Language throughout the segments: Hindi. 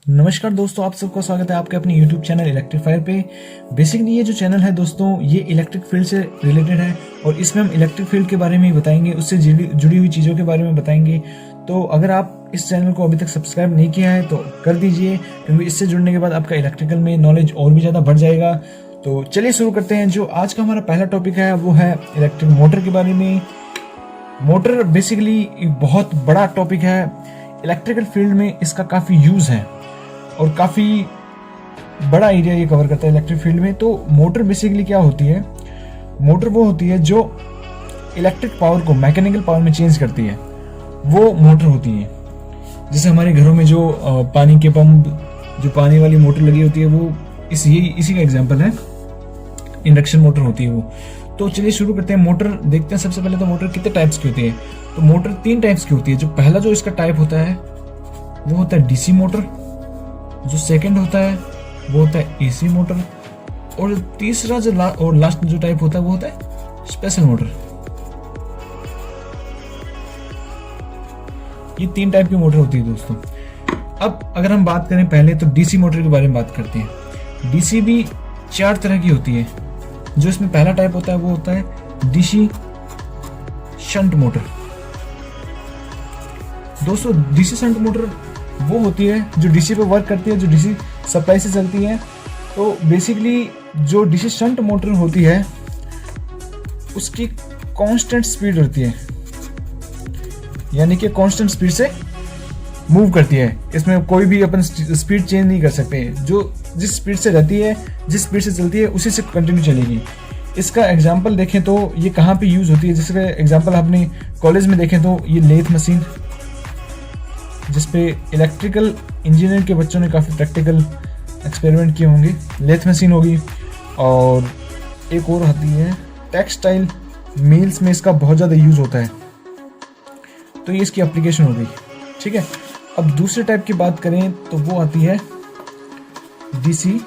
नमस्कार दोस्तों, आप सबका स्वागत है आपके अपने YouTube चैनल इलेक्ट्रीफायर पे। बेसिकली ये जो चैनल है दोस्तों, ये इलेक्ट्रिक फील्ड से रिलेटेड है और इसमें हम इलेक्ट्रिक फील्ड के बारे में ही बताएंगे, उससे जुड़ी हुई चीज़ों के बारे में बताएंगे। तो अगर आप इस चैनल को अभी तक सब्सक्राइब नहीं किया है तो कर दीजिए, क्योंकि इससे जुड़ने के बाद आपका इलेक्ट्रिकल में नॉलेज और भी ज़्यादा बढ़ जाएगा। तो चलिए शुरू करते हैं। जो आज का हमारा पहला टॉपिक है वो है इलेक्ट्रिक मोटर के बारे में। मोटर बेसिकली एक बहुत बड़ा टॉपिक है। इलेक्ट्रिकल फील्ड में इसका काफ़ी यूज़ है और काफ़ी बड़ा एरिया ये कवर करता है इलेक्ट्रिक फील्ड में। तो मोटर बेसिकली क्या होती है? मोटर वो होती है जो इलेक्ट्रिक पावर को मैकेनिकल पावर में चेंज करती है, वो मोटर होती है। जैसे हमारे घरों में जो पानी के पंप, जो पानी वाली मोटर लगी होती है, वो इसी का एग्जांपल है, इंडक्शन मोटर होती है वो। तो चलिए शुरू करते हैं। मोटर देखते हैं। सबसे पहले तो मोटर कितने टाइप्स की होती है? तो मोटर 3 टाइप्स की होती है। जो पहला जो इसका टाइप होता है वो होता है डीसी मोटर, जो सेकंड होता है वो होता है एसी मोटर, और तीसरा जो और लास्ट जो टाइप होता है वो होता है स्पेशल मोटर। ये 3 टाइप की मोटर होती है दोस्तों। अब अगर हम बात करें पहले तो डीसी मोटर के बारे में बात करते हैं। डीसी भी 4 तरह की होती है। जो इसमें पहला टाइप होता है वो होता है डीसी शंट मोटर। दोस्तों डीसी शंट मोटर वो होती है जो डीसी पे वर्क करती है, जो डीसी सप्लाई से चलती है। तो बेसिकली जो डीसी शंट मोटर होती है उसकी कांस्टेंट स्पीड रहती है, यानी कि कांस्टेंट स्पीड से मूव करती है। इसमें कोई भी अपन स्पीड चेंज नहीं कर सकते। जो जिस स्पीड से रहती है, जिस स्पीड से चलती है, उसी से कंटिन्यू चलेगी। इसका एग्जांपल देखें तो ये कहाँ पे यूज़ होती है? जिसका एग्जांपल अपने कॉलेज में देखें तो ये लेथ मशीन, जिसपे इलेक्ट्रिकल इंजीनियर के बच्चों ने काफ़ी प्रैक्टिकल एक्सपेरिमेंट किए होंगे। लेथ मशीन होगी, और एक और आती है टेक्सटाइल मिल्स में इसका बहुत ज़्यादा यूज़ होता है। तो ये इसकी एप्लीकेशन हो गई, ठीक है। अब दूसरे टाइप की बात करें तो वो आती है डीसी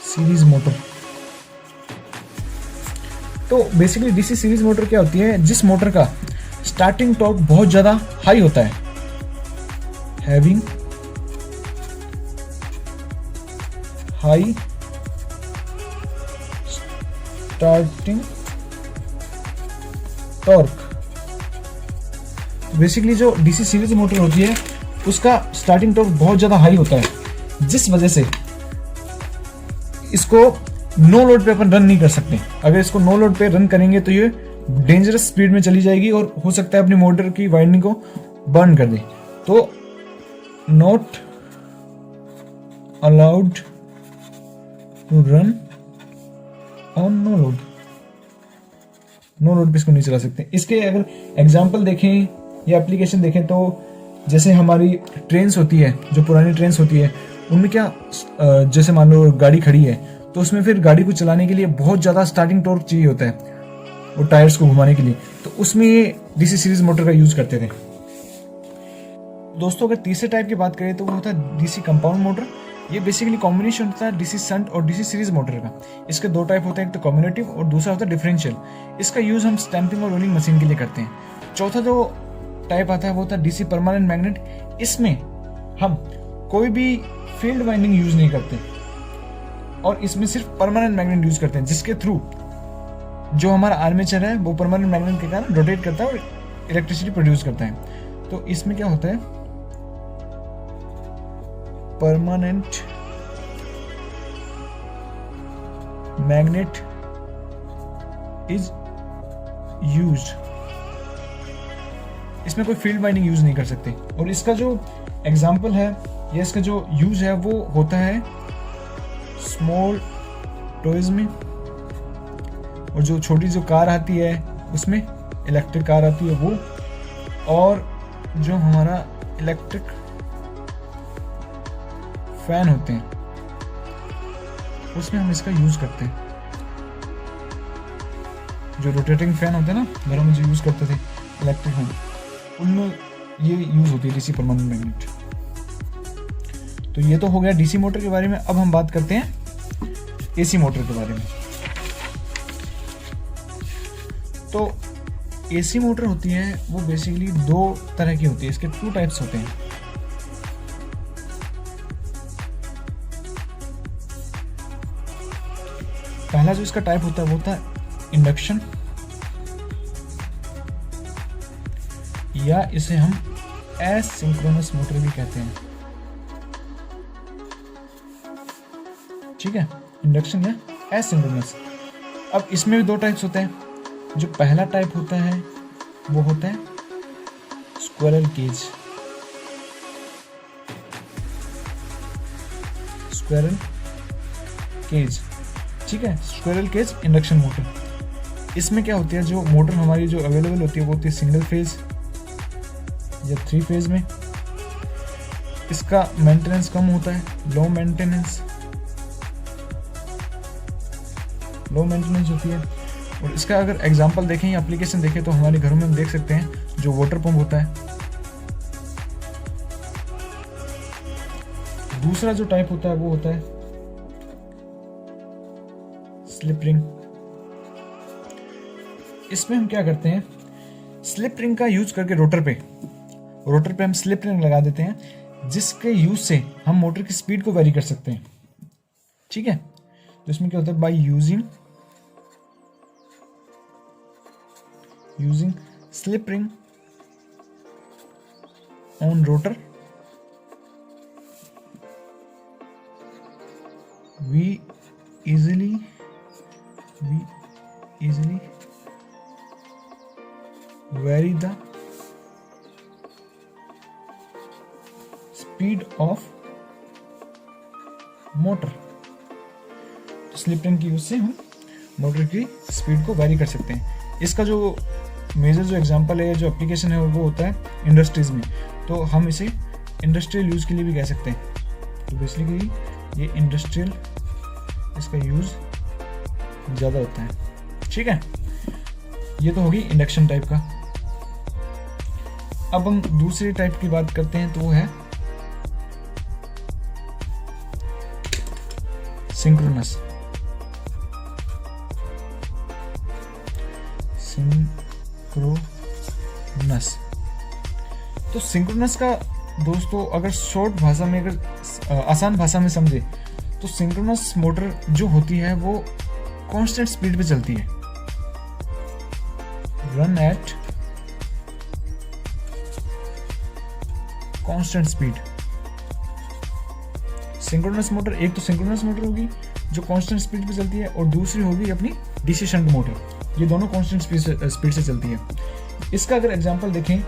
सीरीज मोटर। तो बेसिकली डीसी सीरीज मोटर क्या होती है? जिस मोटर का स्टार्टिंग टॉर्क बहुत ज्यादा हाई होता है, having high starting torque. Basically जो डीसी सीरीज मोटर होती है उसका स्टार्टिंग टॉर्क बहुत ज्यादा हाई होता है, जिस वजह से इसको नो लोड पे अपन रन नहीं कर सकते। अगर इसको नो लोड पे रन करेंगे तो ये डेंजरस स्पीड में चली जाएगी और हो सकता है अपनी मोटर की वाइंडिंग को बर्न कर दे। तो not allowed to run on no load. No load पे इसको नहीं चला सकते। इसके अगर एग्जांपल देखें या एप्लीकेशन देखें तो जैसे हमारी ट्रेन्स होती है, जो पुरानी ट्रेन्स होती है, उनमें क्या जैसे मान लो गाड़ी खड़ी है तो उसमें फिर गाड़ी को चलाने के लिए बहुत ज़्यादा स्टार्टिंग टॉर्क चाहिए होता है, वो टायर्स को घुमाने के लिए। तो उसमें ये डीसी सीरीज मोटर का यूज़ करते थे। दोस्तों अगर तीसरे टाइप की बात करें तो वो होता है डीसी कंपाउंड मोटर। ये बेसिकली कॉम्बिनेशन होता है डीसी शंट और डीसी सीरीज मोटर का। इसके 2 टाइप होते हैं, एक तो कम्युनिटिव और दूसरा होता है डिफरेंशियल। इसका यूज़ हम स्टैंपिंग और रोलिंग मशीन के लिए करते हैं। चौथा जो टाइप आता है वो होता है डीसी परमानेंट मैग्नेट। इसमें हम कोई भी फील्ड वाइंडिंग यूज नहीं करते और इसमें सिर्फ परमानेंट मैग्नेट यूज करते हैं, जिसके थ्रू जो हमारा आर्मेचर है वो परमानेंट मैग्नेट के कारण रोटेट करता है और इलेक्ट्रिसिटी प्रोड्यूस करता है। तो इसमें क्या होता है? Permanent magnet is used. इसमें कोई फील्ड वाइंडिंग यूज नहीं कर सकते। और इसका जो एग्जाम्पल है या इसका जो यूज है वो होता है स्मॉल टॉयज में, और जो छोटी जो कार आती है उसमें, इलेक्ट्रिक कार आती है वो, और जो हमारा इलेक्ट्रिक फैन होते हैं उसमें हम इसका यूज करते हैं। जो रोटेटिंग फैन होते हैं ना घरों में, जो यूज करते थे इलेक्ट्रिक फैन, उनमें ये यूज होती है डीसी परमानेंट मैग्नेट। तो ये तो हो गया डीसी मोटर के बारे में। अब हम बात करते हैं एसी मोटर के बारे में। तो एसी मोटर होती है वो बेसिकली 2 तरह की होती है। इसके 2 टाइप्स होते हैं। पहला जो इसका टाइप होता है वो होता है इंडक्शन, या इसे हम एसिंक्रोनस मोटर भी कहते हैं। ठीक है, इंडक्शन या एसिंक्रोनस। अब इसमें भी दो टाइप्स होते हैं। जो पहला टाइप होता है वो होता है स्क्विरल केज, स्क्विरल केज। ठीक है, स्क्विरल केज इंडक्शन मोटर। इसमें क्या होती है, जो मोटर हमारी जो अवेलेबल होती है वो होती है सिंगल फेज या 3 फेज में। इसका मेंटेनेंस कम होता है, लो मेंटेनेंस होती है। और इसका अगर एग्जांपल देखें या एप्लीकेशन देखें तो हमारे घरों में हम देख सकते हैं जो वाटर पंप होता है। दूसरा जो टाइप होता है वो होता है स्लिप रिंग। इसमें हम क्या करते हैं, स्लिप रिंग का यूज करके रोटर पे हम स्लिप रिंग लगा देते हैं, जिसके यूज से हम मोटर की स्पीड को वेरी कर सकते हैं। ठीक है, तो इसमें क्या होता है, by using slip ring on rotor we easily vary the speed of motor। Slip ring की यूज से हम मोटर की स्पीड को वेरी कर सकते हैं। इसका जो मेजर जो एग्जांपल है, जो एप्लीकेशन है वो होता है इंडस्ट्रीज में। तो हम इसे इंडस्ट्रियल यूज के लिए भी कह सकते हैं। तो बेसिकली ये इंडस्ट्रियल, इसका यूज ज़्यादा होता है। ठीक है, ये तो होगी इंडक्शन टाइप का। अब हम दूसरे टाइप की बात करते हैं, तो वो है सिंक्रोनस। तो सिंक्रोनस का दोस्तों अगर शॉर्ट भाषा में, अगर आसान भाषा में समझे तो सिंक्रोनस मोटर जो होती है वो कांस्टेंट स्पीड पे चलती है, run at constant speed. Synchronous motor, एक तो सिंक्रोनस मोटर होगी जो कांस्टेंट स्पीड पे चलती है, और दूसरी होगी अपनी डीसी शंट मोटर। ये दोनों कांस्टेंट स्पीड से चलती है। इसका अगर एग्जांपल देखें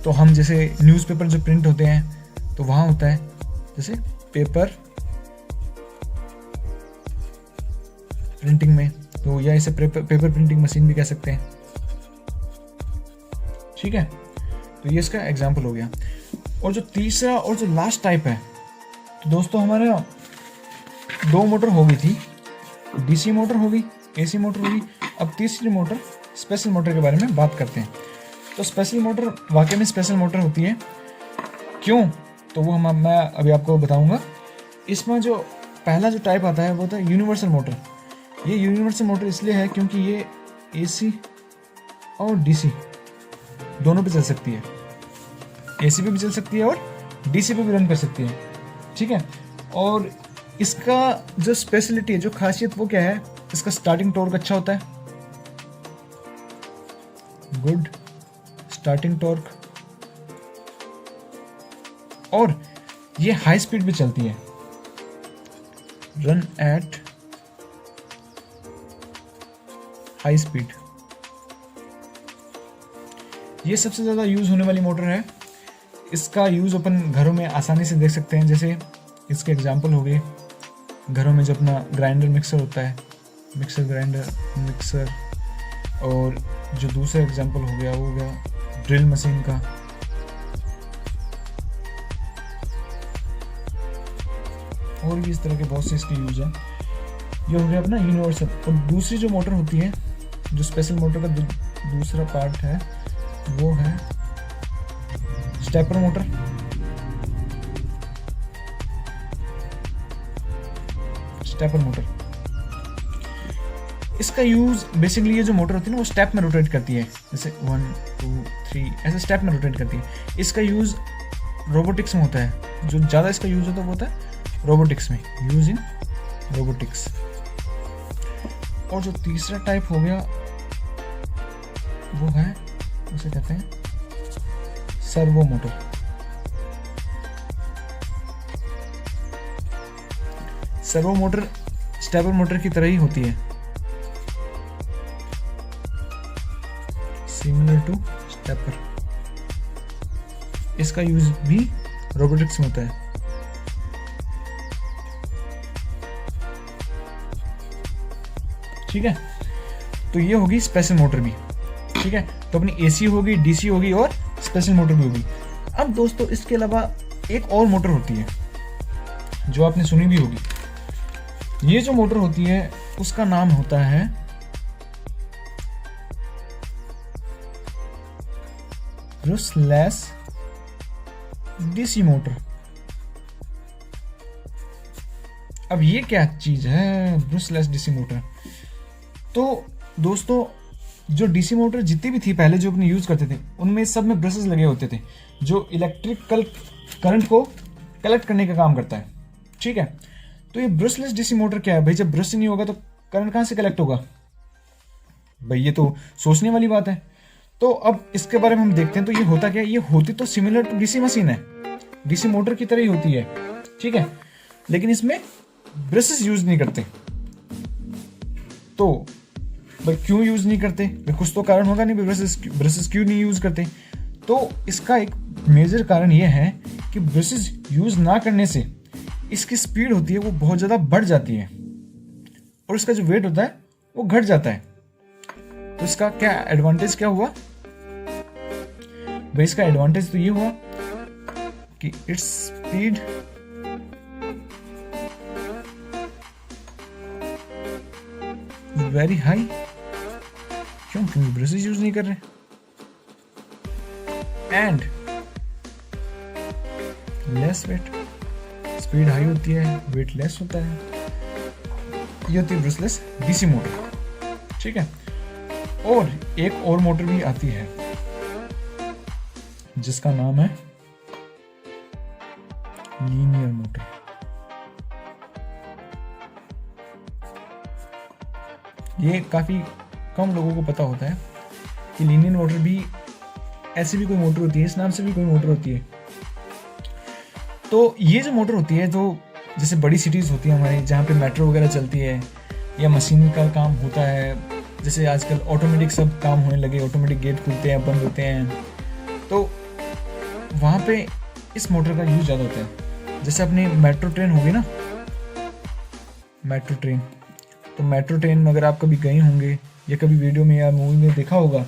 तो हम जैसे न्यूज़पेपर जो प्रिंट होते हैं तो वहाँ होता है जैसे पेपर प्रिंटिंग में, तो या इसे पेपर प्रिंटिंग मशीन भी कह सकते हैं। ठीक है, तो ये इसका एग्जांपल हो गया। और जो तीसरा और जो लास्ट टाइप है, तो दोस्तों हमारे दो मोटर हो गई थी, डीसी मोटर होगी, एसी मोटर होगी। अब तीसरी मोटर स्पेशल मोटर के बारे में बात करते हैं। तो स्पेशल मोटर वाकई में स्पेशल मोटर होती है, क्यों, तो वो मैं अभी आपको बताऊंगा। इसमें जो पहला जो टाइप आता है वो होता है यूनिवर्सल मोटर। ये यूनिवर्सल मोटर इसलिए है क्योंकि ये एसी और डीसी दोनों पे चल सकती है, एसी पे भी चल सकती है और डीसी पे भी रन कर सकती है। ठीक है, और इसका जो स्पेशलिटी है, जो खासियत, वो क्या है, इसका स्टार्टिंग टॉर्क अच्छा होता है, गुड स्टार्टिंग टॉर्क, और ये हाई स्पीड पे चलती है, रन एट हाई स्पीड। ये सबसे ज़्यादा यूज़ होने वाली मोटर है। इसका यूज़ अपन घरों में आसानी से देख सकते हैं। जैसे इसके एग्जांपल हो गए, घरों में जो अपना ग्राइंडर मिक्सर होता है, मिक्सर ग्राइंडर मिक्सर, और जो दूसरा एग्जांपल हो गया वो हो गया ड्रिल मशीन का, और भी इस तरह के बहुत से इसके यूज है। ये हो गया अपना यूनिवर्सल। और दूसरी जो मोटर होती है, जो स्पेशल मोटर का दूसरा पार्ट है, वो है स्टेपर मोटर। स्टेपर मोटर, इसका यूज बेसिकली ये जो मोटर होती है ना वो स्टेप में रोटेट करती है, जैसे 1 2 3 ऐसे स्टेप में रोटेट करती है। इसका यूज रोबोटिक्स में होता है, जो ज़्यादा इसका यूज होता है वो होता है रोबोटिक्स में, यूज इन रोबोटिक्स। और जो तीसरा टाइप हो गया वो है, उसे कहते हैं servo motor. Servo motor stepper motor की तरह ही होती है, सिमिलर टू स्टेपर। इसका यूज भी रोबोटिक्स में होता है। ठीक है, तो ये होगी स्पेशल मोटर भी। ठीक है, तो अपनी एसी होगी, डीसी होगी और स्पेशल मोटर भी होगी। अब दोस्तों इसके अलावा एक और मोटर होती है जो आपने सुनी भी होगी। ये जो मोटर होती है उसका नाम होता है ब्रुशलेस डीसी मोटर। अब ये क्या चीज है ब्रुशलेस डीसी मोटर? तो दोस्तों जो डीसी मोटर जितनी भी थी पहले जो अपने यूज करते थे उनमें सब में ब्रशेस लगे होते थे जो इलेक्ट्रिकल करंट को कलेक्ट करने का काम करता है। ठीक है, तो ये ब्रशलेस डीसी मोटर क्या है भाई? जब ब्रश नहीं होगा तो करंट कहाँ से कलेक्ट होगा भाई? ये तो सोचने वाली बात है। तो अब इसके बारे में हम देखते हैं। तो ये होता क्या है? ये होती तो सिमिलर टू डीसी मशीन है, डीसी मोटर की तरह ही होती है। ठीक है, लेकिन इसमें ब्रशेस यूज नहीं करते। तो भाई क्यों यूज नहीं करते? भाई कुछ तो कारण होगा नहीं, ब्रशेस क्यों नहीं यूज करते? तो इसका एक मेजर कारण यह है कि ब्रशेस यूज ना करने से इसकी स्पीड होती है वो बहुत ज़्यादा बढ़ जाती है और इसका जो वेट होता है वो घट जाता है। तो इसका क्या एडवांटेज क्या हुआ भाई? इसका एडवांटेज तो ये हुआ कि इट्स स्पीड वेरी हाई। क्यों? क्योंकि ब्रशेस यूज नहीं कर रहे। And less weight, speed high होती है, वेट लेस होता है। ये होती है ब्रशलेस डीसी मोटर। ठीक है, और एक और मोटर भी आती है जिसका नाम है लीनियर मोटर। ये काफी कम लोगों को पता होता है कि लीनियर मोटर भी ऐसी भी कोई मोटर होती है, इस नाम से भी कोई मोटर होती है। तो ये जो मोटर होती है, जो जैसे बड़ी सिटीज़ होती है हमारी जहाँ पे मेट्रो वगैरह चलती है या मशीन का काम होता है, जैसे आजकल ऑटोमेटिक सब काम होने लगे, ऑटोमेटिक गेट खुलते हैं बंद होते हैं, तो वहाँ पे इस मोटर का यूज ज़्यादा होता है। जैसे अपनी मेट्रो ट्रेन होगी ना, मेट्रो ट्रेन, तो मेट्रो ट्रेन में अगर आप कभी गए होंगे या कभी वीडियो में या मूवी में देखा होगा,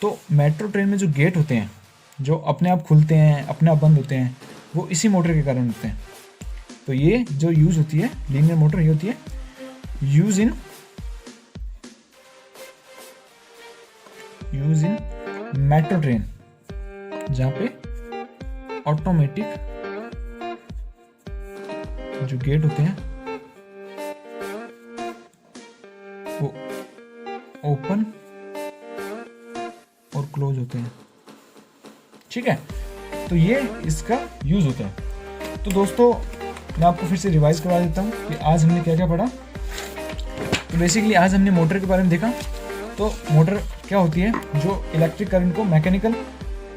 तो मेट्रो ट्रेन में जो गेट होते हैं जो अपने आप खुलते हैं अपने आप बंद होते हैं, वो इसी मोटर के कारण होते हैं। तो ये जो यूज़ होती है लीनियर मोटर, ये होती है यूज इन मेट्रो ट्रेन, जहाँ पे ऑटोमेटिक जो गेट होते हैं वो ओपन और क्लोज होते हैं। ठीक है, तो ये इसका यूज होता है। तो दोस्तों मैं आपको फिर से रिवाइज करवा देता हूँ कि आज हमने क्या क्या पढ़ा। तो बेसिकली आज हमने मोटर के बारे में देखा। तो मोटर क्या होती है? जो इलेक्ट्रिक करंट को मैकेनिकल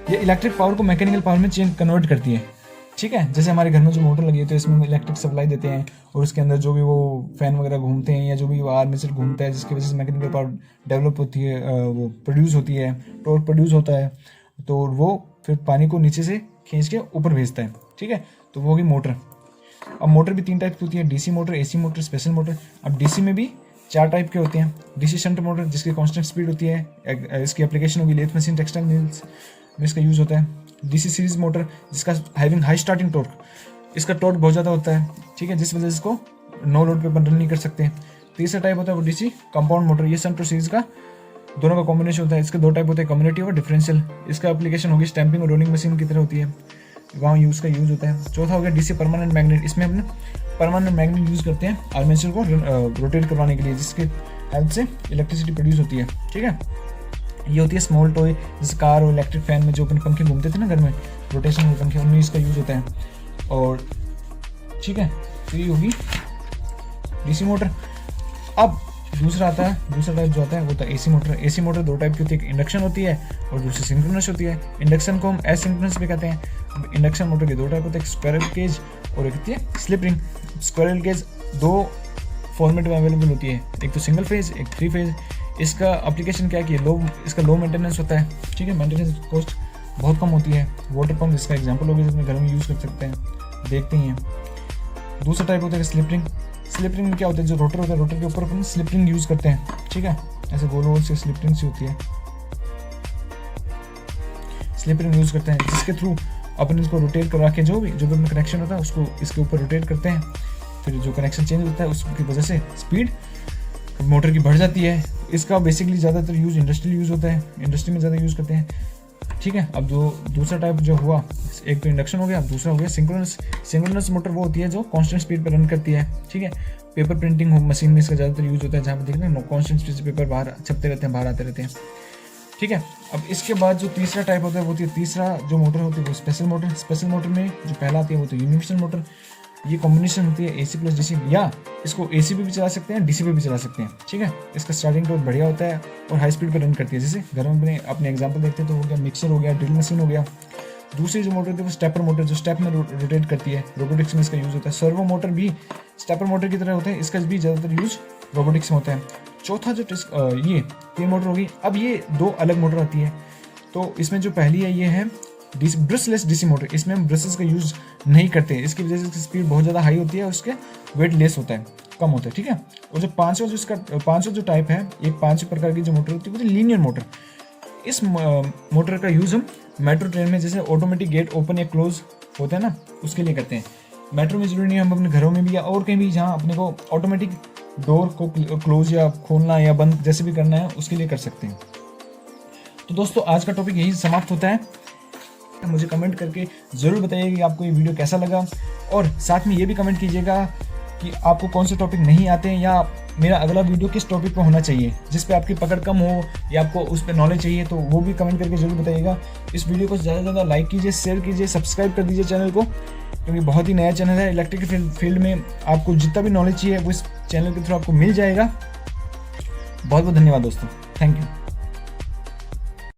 या इलेक्ट्रिक पावर को मैकेनिकल पावर में कन्वर्ट करती है। ठीक है, जैसे हमारे घर में जो मोटर लगी है तो इसमें इलेक्ट्रिक सप्लाई देते हैं और उसके अंदर जो भी वो फैन वगैरह घूमते हैं या जो भी वो आर्मेचर घूमता है जिसकी वजह से मैकेनिकल पावर डेवलप होती है, वो प्रोड्यूस होती है, टॉर्क प्रोड्यूस होता है, तो वो फिर पानी को नीचे से खींच के ऊपर भेजता है। ठीक है, तो वो होगी मोटर। अब मोटर भी 3 टाइप की होती है, DC motor, AC motor, special motor. अब डीसी में भी 4 टाइप के होते हैं। डीसी शंट मोटर जिसकी कांस्टेंट स्पीड होती है, इसकी एप्लीकेशन होगी लेथ मशीन, टेक्सटाइल मिल्स में इसका यूज़ होता है। डीसी सीरीज मोटर जिसका हैविंग हाई स्टार्टिंग टॉर्क, इसका टॉर्क बहुत ज़्यादा होता है। ठीक है, जिस वजह से इसको नो लोड पे रन नहीं कर सकते। तीसरा टाइप होता है वो डीसी कंपाउंड मोटर, ये शंट और सीरीज का दोनों का कॉम्बिनेशन होता है। इसके 2 टाइप होते हैं, कम्युनिटिव और डिफरेंशियल। इसका एप्लीकेशन होगी स्टैंपिंग और रोलिंग मशीन की तरह होती है, वहाँ यूज़ होता है। चौथा हो गया डीसी परमानेंट मैग्नेट, इसमें अपने परमानेंट मैग्नेट यूज़ करते हैं आर्मेचर को रोटेट करवाने के लिए, जिसके हेल्प से इलेक्ट्रिसिटी प्रोड्यूस होती है। ठीक है, ये होती है स्मॉल टॉय, जैसे कार और इलेक्ट्रिक फैन में जो अपने पंखे घूमते थे ना घर में, रोटेशन में पंखे, उनमें इसका यूज़ होता है। और ठीक है, तो ये होगी डीसी मोटर। अब दूसरा टाइप जो आता है वो होता है एसी मोटर। एसी मोटर दो टाइप की होती है, एक इंडक्शन होती है और दूसरी सिंक्रोनस होती है। इंडक्शन को हम एसिंक्रोनस भी कहते हैं। इंडक्शन मोटर के दो टाइप होते हैं, एक स्क्वायरल केज और एक होती है स्लिप रिंग। स्क्वायरल केज दो फॉर्मेट में अवेलेबल होती है, एक तो सिंगल फेज, एक 3 फेज। इसका एप्लीकेशन क्या है कि इसका लो मेंटेनेंस होता है, ठीक है, मेंटेनेंस कॉस्ट बहुत कम होती है। वाटर पंप इसका एग्जांपल होगी, जिसमें घर में यूज़ कर सकते हैं, देखते ही हैं। दूसरा टाइप होता है स्लिप रिंग। स्लिप रिंग में क्या होता है, जो रोटर होता है, रोटर के ऊपर अपन स्लिप रिंग यूज़ करते हैं, ठीक है, ऐसे गोल गोल से स्लिप रिंग सी होती है, स्लिप रिंग यूज़ करते हैं, जिसके थ्रू अपन इसको रोटेट करा के जो भी अपना कनेक्शन होता है उसको इसके ऊपर रोटेट करते हैं। फिर जो कनेक्शन चेंज होता है उसकी वजह से स्पीड मोटर की बढ़ जाती है। इसका बेसिकली ज़्यादातर यूज़ इंडस्ट्रियल यूज़ होता है, इंडस्ट्री में ज़्यादा यूज़ करते हैं, ठीक है। अब जो दूसरा टाइप जो हुआ, एक तो इंडक्शन हो गया, अब दूसरा हो गया सिंक्रोनस। सिंक्रोनस मोटर वो होती है जो कांस्टेंट स्पीड पर रन करती है, ठीक है। पेपर प्रिंटिंग मशीन में इसका ज़्यादातर यूज़ होता है, जहाँ पर देखते हैं कांस्टेंट स्पीड से पेपर बाहर छपते रहते हैं, बाहर आते रहते हैं, ठीक है। अब इसके बाद जो तीसरा टाइप होता है वो होती है, तीसरा जो मोटर होती है वो स्पेशल मोटर। स्पेशल मोटर में जो पहला आती है वो तो यूनिवर्सल मोटर। ये कॉम्बिनेशन होती है AC प्लस DC, या इसको AC पे भी चला सकते हैं, DC पे भी चला सकते हैं, ठीक है। इसका स्टार्टिंग बहुत बढ़िया होता है और हाई स्पीड पे रन करती है। जैसे घर में अपने एग्जांपल देखते हैं तो हो गया मिक्सर, हो गया ड्रिल मशीन, हो गया। दूसरी जो मोटर होती है वो स्टेपर मोटर, जो स्टेप में रोटेट करती है, रोबोटिक्स में इसका यूज़ होता है। सर्वो मोटर भी स्टेपर मोटर की तरह होता है, इसका भी ज़्यादातर यूज़ रोबोटिक्स में होता है। चौथा जो ये 3 मोटर होगी। अब ये 2 अलग मोटर आती है, तो इसमें जो पहली है ये है ब्रशलेस DC मोटर। इसमें हम ब्रशेस का यूज़ नहीं करते, इसकी वजह से इसकी स्पीड बहुत ज़्यादा हाई होती है और उसके वेट लेस होता है, कम होता है, ठीक है। और जो पाँचवा जो टाइप है, ये 5 प्रकार की जो मोटर होती है वो लीनियर मोटर। इस मोटर का यूज़ हम मेट्रो ट्रेन में जैसे ऑटोमेटिक गेट ओपन या क्लोज होता है ना, उसके लिए करते हैं। मेट्रो में जरूरी नहीं, हम अपने घरों में भी या और कहीं भी जहाँ अपने को ऑटोमेटिक डोर को क्लोज या खोलना या बंद जैसे भी करना है उसके लिए कर सकते हैं। तो दोस्तों आज का टॉपिक यही समाप्त होता है। मुझे कमेंट करके ज़रूर बताइएगा कि आपको ये वीडियो कैसा लगा, और साथ में ये भी कमेंट कीजिएगा कि आपको कौन से टॉपिक नहीं आते हैं, या मेरा अगला वीडियो किस टॉपिक पर होना चाहिए जिस पे आपकी पकड़ कम हो या आपको उस पर नॉलेज चाहिए, तो वो भी कमेंट करके ज़रूर बताइएगा। इस वीडियो को ज़्यादा से ज़्यादा लाइक कीजिए, शेयर कीजिए, सब्सक्राइब कर दीजिए चैनल को, क्योंकि बहुत ही नया चैनल है। इलेक्ट्रिक फील्ड में आपको जितना भी नॉलेज चाहिए वो इस चैनल के थ्रू आपको मिल जाएगा। बहुत बहुत धन्यवाद दोस्तों, थैंक यू।